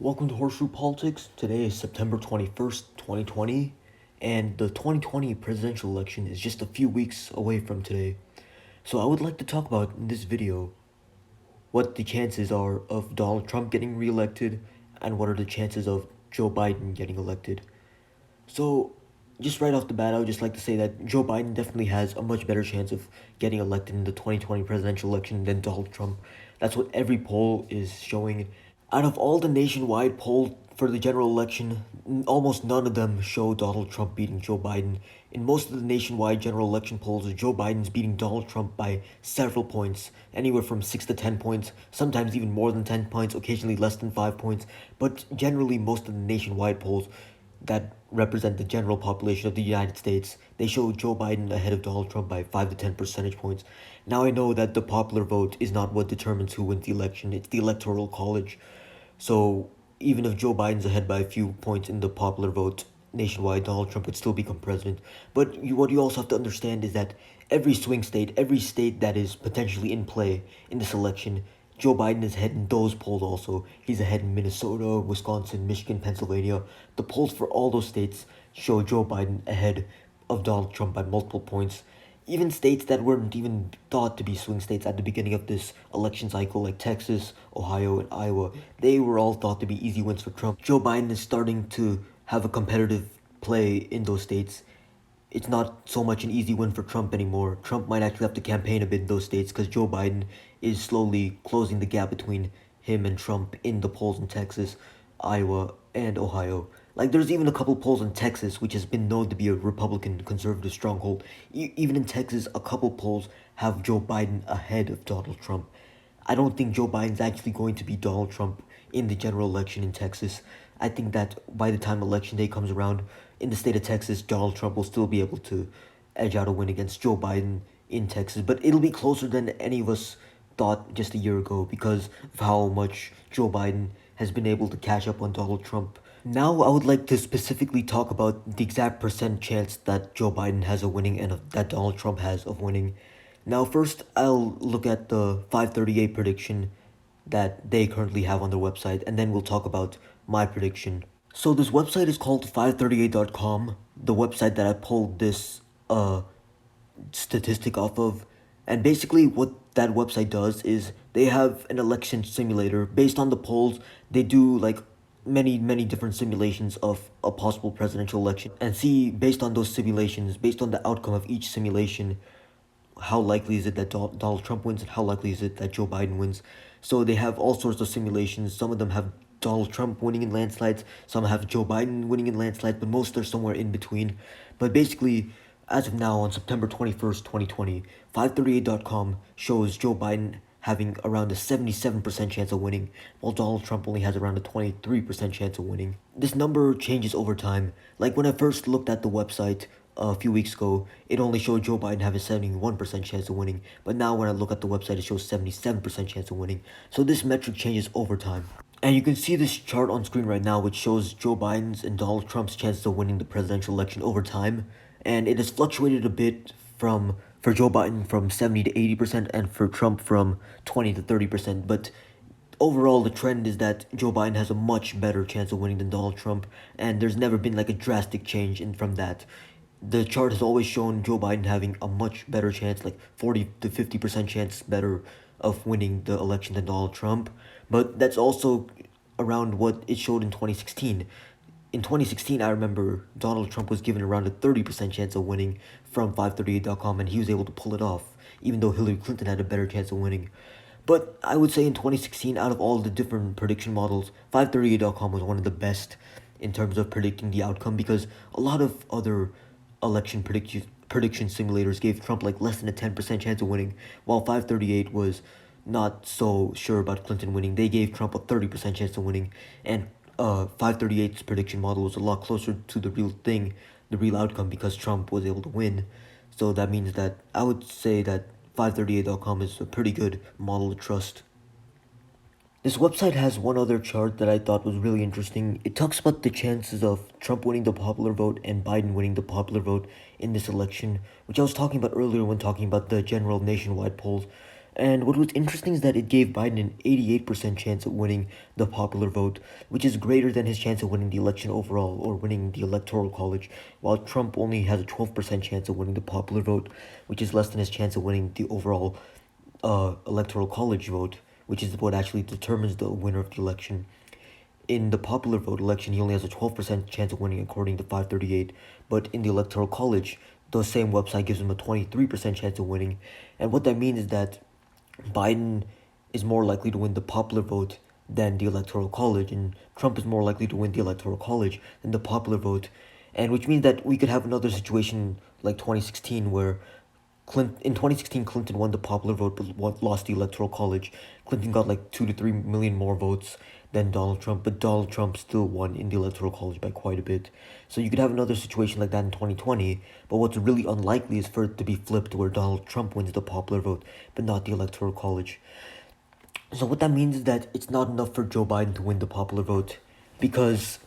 Welcome to Horseshoe Politics. Today is September 21st, 2020, and the 2020 presidential election is just a few weeks away from today. So I would like to talk about in this video what the chances are of Donald Trump getting reelected and what are the chances of Joe Biden getting elected. So, just right off the bat, I would just like to say that Joe Biden definitely has a much better chance of getting elected in the 2020 presidential election than Donald Trump. That's what every poll is showing. Out of all the nationwide polls for the general election, almost none of them show Donald Trump beating Joe Biden. In most of the nationwide general election polls, Joe Biden's beating Donald Trump by several points, anywhere from 6 to 10 points, sometimes even more than 10 points, occasionally less than 5 points, but generally most of the nationwide polls that represent the general population of the United States, they show Joe Biden ahead of Donald Trump by 5 to 10 percentage points. Now I know that the popular vote is not what determines who wins the election, it's the Electoral College. So even if Joe Biden's ahead by a few points in the popular vote nationwide, Donald Trump would still become president. But what you also have to understand is that every swing state, every state that is potentially in play in this election, Joe Biden is ahead in those polls also. He's ahead in Minnesota, Wisconsin, Michigan, Pennsylvania. The polls for all those states show Joe Biden ahead of Donald Trump by multiple points. Even states that weren't even thought to be swing states at the beginning of this election cycle, like Texas, Ohio, and Iowa, they were all thought to be easy wins for Trump. Joe Biden is starting to have a competitive play in those states. It's not so much an easy win for Trump anymore. Trump might actually have to campaign a bit in those states because Joe Biden is slowly closing the gap between him and Trump in the polls in Texas, Iowa, and Ohio. Like, there's even a couple polls in Texas, which has been known to be a Republican conservative stronghold. Even in Texas, a couple polls have Joe Biden ahead of Donald Trump. I don't think Joe Biden's actually going to beat Donald Trump in the general election in Texas. I think that by the time election day comes around, in the state of Texas, Donald Trump will still be able to edge out a win against Joe Biden in Texas. But it'll be closer than any of us thought just a year ago because of how much Joe Biden has been able to catch up on Donald Trump. Now I would like to specifically talk about the exact percent chance that Joe Biden has of winning and that Donald Trump has of winning. Now first, I'll look at the 538 prediction that they currently have on their website, and then we'll talk about my prediction. So this website is called 538.com, the website that I pulled this statistic off of. And basically what that website does is they have an election simulator. Based on the polls, they do like many different simulations of a possible presidential election and see, based on those simulations, based on the outcome of each simulation, how likely is it that Donald Trump wins and how likely is it that Joe Biden wins. So they have all sorts of simulations. Some of them have Donald Trump winning in landslides, some have Joe Biden winning in landslides, but most are somewhere in between. But basically, as of now, on September 21st, 2020, 538.com shows Joe Biden having around a 77% chance of winning, while Donald Trump only has around a 23% chance of winning. This number changes over time. Like when I first looked at the website a few weeks ago, it only showed Joe Biden having a 71% chance of winning, but now when I look at the website, it shows 77% chance of winning. So this metric changes over time. And you can see this chart on screen right now, which shows Joe Biden's and Donald Trump's chances of winning the presidential election over time. And it has fluctuated a bit for Joe Biden from 70 to 80% and for Trump from 20 to 30%. But overall, the trend is that Joe Biden has a much better chance of winning than Donald Trump, and there's never been like a drastic change from that. The chart has always shown Joe Biden having a much better chance, like 40 to 50% chance better of winning the election than Donald Trump. But that's also around what it showed in 2016. In 2016, I remember Donald Trump was given around a 30% chance of winning from 538.com, and he was able to pull it off, even though Hillary Clinton had a better chance of winning. But I would say in 2016, out of all the different prediction models, 538.com was one of the best in terms of predicting the outcome, because a lot of other election prediction simulators gave Trump like less than a 10% chance of winning, while 538 was not so sure about Clinton winning. They gave Trump a 30% chance of winning, and 538's prediction model was a lot closer to the real thing, the real outcome, because Trump was able to win. So that means that I would say that 538.com is a pretty good model to trust. This website has one other chart that I thought was really interesting. It talks about the chances of Trump winning the popular vote and Biden winning the popular vote in this election, which I was talking about earlier when talking about the general nationwide polls. And what was interesting is that it gave Biden an 88% chance of winning the popular vote, which is greater than his chance of winning the election overall or winning the electoral college, while Trump only has a 12% chance of winning the popular vote, which is less than his chance of winning the overall electoral college vote, which is what actually determines the winner of the election. In the popular vote election, he only has a 12% chance of winning according to 538, but in the electoral college, the same website gives him a 23% chance of winning. And what that means is that Biden is more likely to win the popular vote than the electoral college, and Trump is more likely to win the electoral college than the popular vote. And which means that we could have another situation like 2016 where in 2016, Clinton won the popular vote but lost the electoral college. Clinton got like 2 to 3 million more votes than Donald Trump, but Donald Trump still won in the electoral college by quite a bit. So you could have another situation like that in 2020, but what's really unlikely is for it to be flipped where Donald Trump wins the popular vote but not the electoral college. So what that means is that it's not enough for Joe Biden to win the popular vote because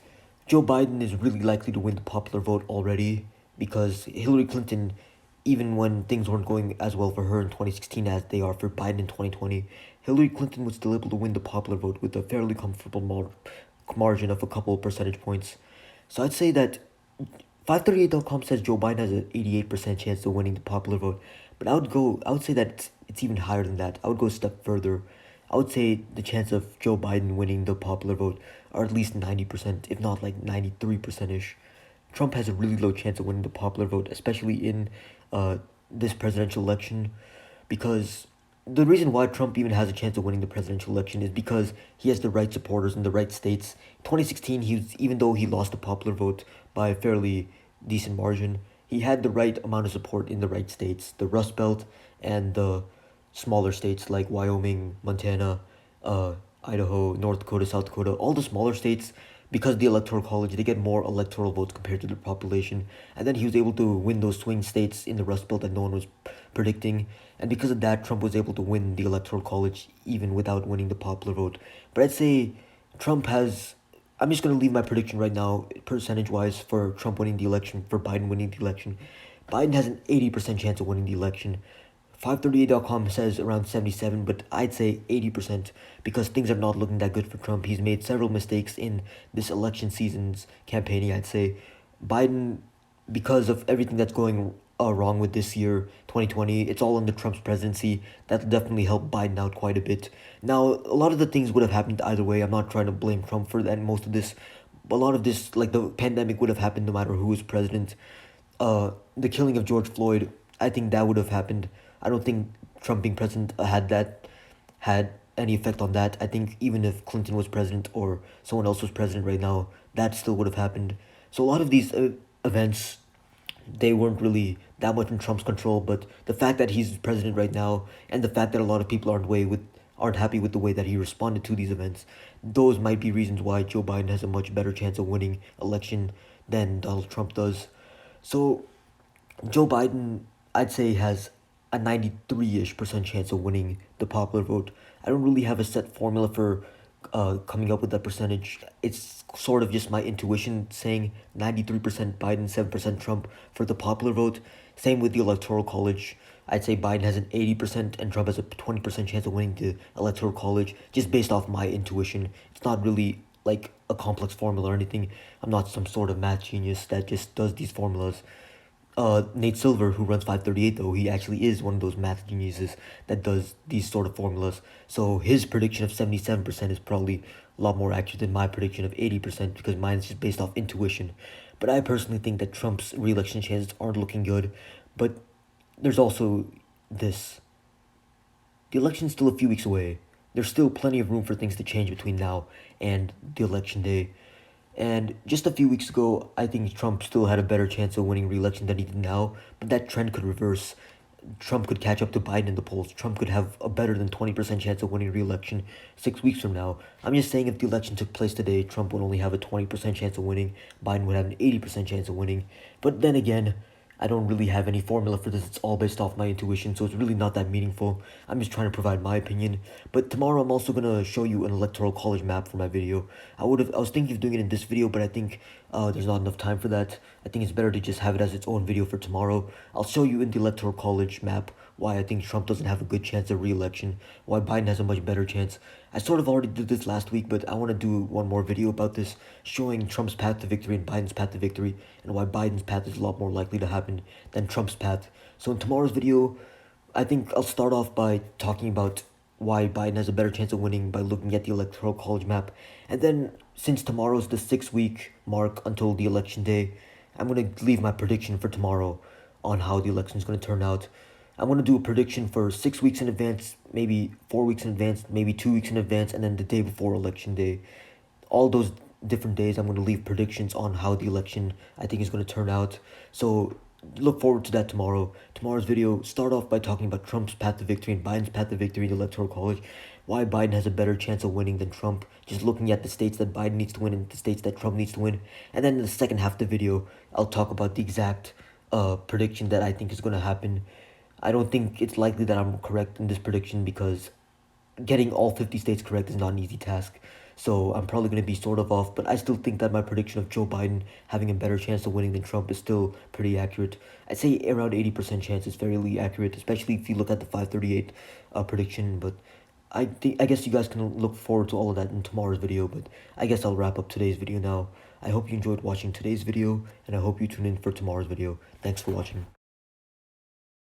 Joe Biden is really likely to win the popular vote already because Hillary Clinton, even when things weren't going as well for her in 2016 as they are for Biden in 2020, Hillary Clinton was still able to win the popular vote with a fairly comfortable margin of a couple of percentage points. So I'd say that 538.com says Joe Biden has an 88% chance of winning the popular vote, but I would say that it's even higher than that. I would go a step further. I would say the chance of Joe Biden winning the popular vote are at least 90%, if not like 93% ish. Trump has a really low chance of winning the popular vote, especially in this presidential election, because the reason why Trump even has a chance of winning the presidential election is because he has the right supporters in the right states. 2016, even though he lost the popular vote by a fairly decent margin, he had the right amount of support in the right states, the Rust Belt and the smaller states like Wyoming, Montana, Idaho, North Dakota, South Dakota, all the smaller states, because the electoral college, they get more electoral votes compared to the population. And then he was able to win those swing states in the Rust Belt that no one was predicting. And because of that, Trump was able to win the electoral college even without winning the popular vote. But I'd say Trump has. I'm just going to leave my prediction right now, percentage wise, for Trump winning the election, for Biden winning the election. Biden has an 80% chance of winning the election. 538.com says around 77, but I'd say 80% because things are not looking that good for Trump. He's made several mistakes in this election season's campaigning, I'd say. Biden, because of everything that's going wrong with this year, 2020, it's all under Trump's presidency. That'll definitely help Biden out quite a bit. Now, a lot of the things would have happened either way. I'm not trying to blame Trump for that. Most of this, a lot of this, like the pandemic would have happened no matter who was president. The killing of George Floyd, I think that would have happened. I don't think Trump being president had any effect on that. I think even if Clinton was president or someone else was president right now, that still would have happened. So a lot of these events, they weren't really that much in Trump's control. But the fact that he's president right now, and the fact that a lot of people aren't happy with the way that he responded to these events, those might be reasons why Joe Biden has a much better chance of winning election than Donald Trump does. So Joe Biden, I'd say, has a 93-ish% chance of winning the popular vote. I don't really have a set formula for coming up with that percentage. It's sort of just my intuition saying 93% Biden, 7% Trump for the popular vote. Same with the electoral college. I'd say Biden has an 80% and Trump has a 20% chance of winning the electoral college just based off my intuition. It's not really like a complex formula or anything. I'm not some sort of math genius that just does these formulas. Nate Silver, who runs 538, though, he actually is one of those math geniuses that does these sort of formulas. So his prediction of 77% is probably a lot more accurate than my prediction of 80% because mine is just based off intuition. But I personally think that Trump's re-election chances aren't looking good. But there's also this. The election's still a few weeks away. There's still plenty of room for things to change between now and the election day. And just a few weeks ago, I think Trump still had a better chance of winning re-election than he did now, but that trend could reverse. Trump could catch up to Biden in the polls. Trump could have a better than 20% chance of winning re-election 6 weeks from now. I'm just saying if the election took place today, Trump would only have a 20% chance of winning. Biden would have an 80% chance of winning. But then again, I don't really have any formula for this. It's all based off my intuition, so it's really not that meaningful. I'm just trying to provide my opinion. But tomorrow I'm also gonna show you an electoral college map for my video. I was thinking of doing it in this video, but I think there's not enough time for that. I think it's better to just have it as its own video for tomorrow. I'll show you in the electoral college map why I think Trump doesn't have a good chance of re-election, why Biden has a much better chance. I sort of already did this last week, but I want to do one more video about this, showing Trump's path to victory and Biden's path to victory, and why Biden's path is a lot more likely to happen than Trump's path. So in tomorrow's video, I think I'll start off by talking about why Biden has a better chance of winning by looking at the Electoral College map. And then, since tomorrow's the 6 week mark until the election day, I'm going to leave my prediction for tomorrow on how the election is going to turn out. I'm going to do a prediction for 6 weeks in advance, maybe 4 weeks in advance, maybe 2 weeks in advance, and then the day before election day. All those different days, I'm going to leave predictions on how the election I think is going to turn out. So look forward to that tomorrow. Tomorrow's video, start off by talking about Trump's path to victory and Biden's path to victory in the Electoral College. Why Biden has a better chance of winning than Trump. Just looking at the states that Biden needs to win and the states that Trump needs to win. And then in the second half of the video, I'll talk about the exact prediction that I think is going to happen. I don't think it's likely that I'm correct in this prediction because getting all 50 states correct is not an easy task. So I'm probably going to be sort of off, but I still think that my prediction of Joe Biden having a better chance of winning than Trump is still pretty accurate. I'd say around 80% chance is fairly accurate, especially if you look at the 538 prediction. But I guess you guys can look forward to all of that in tomorrow's video, but I guess I'll wrap up today's video now. I hope you enjoyed watching today's video, and I hope you tune in for tomorrow's video. Thanks for watching.